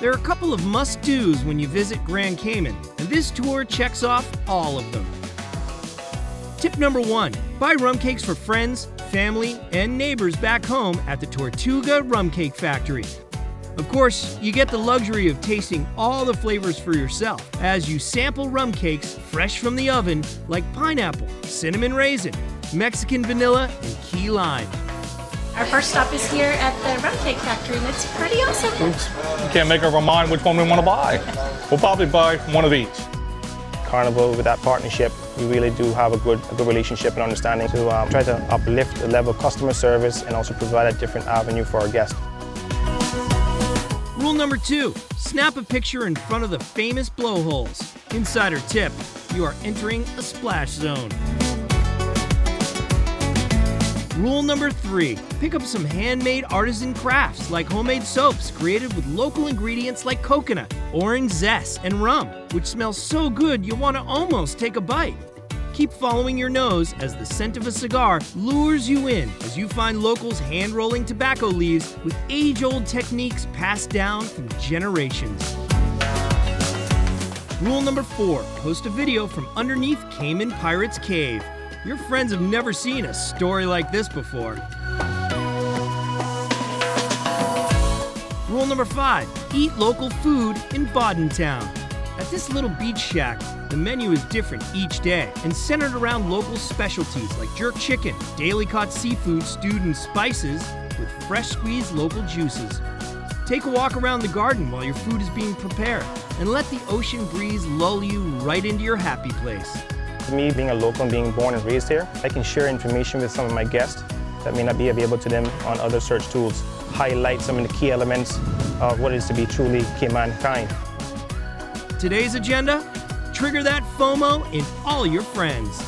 There are a couple of must-dos when you visit Grand Cayman, and this tour checks off all of them. Tip number 1, buy rum cakes for friends, family, and neighbors back home at the Tortuga Rum Cake Factory. Of course, you get the luxury of tasting all the flavors for yourself as you sample rum cakes fresh from the oven like pineapple, cinnamon raisin, Mexican vanilla, and key lime. Our first stop is here at the Rum Cake Factory, and it's pretty awesome. We can't make up our mind which one we want to buy. We'll probably buy one of each. Carnival, with that partnership, we really do have a good relationship and understanding to try to uplift the level of customer service and also provide a different avenue for our guests. Rule number 2, snap a picture in front of the famous blowholes. Insider tip, you are entering a splash zone. Rule number 3, pick up some handmade artisan crafts like homemade soaps created with local ingredients like coconut, orange zest, and rum, which smells so good you want to almost take a bite. Keep following your nose as the scent of a cigar lures you in as you find locals hand-rolling tobacco leaves with age-old techniques passed down from generations. Rule number 4, post a video from underneath Cayman Pirates Cave. Your friends have never seen a story like this before. Rule number 5, eat local food in Town. At this little beach shack, the menu is different each day and centered around local specialties like jerk chicken, daily caught seafood stewed in spices with fresh squeezed local juices. Take a walk around the garden while your food is being prepared and let the ocean breeze lull you right into your happy place. Me being a local and being born and raised here, I can share information with some of my guests that may not be available to them on other search tools, highlight some of the key elements of what it is to be truly Cayman kind. Today's agenda? Trigger that FOMO in all your friends.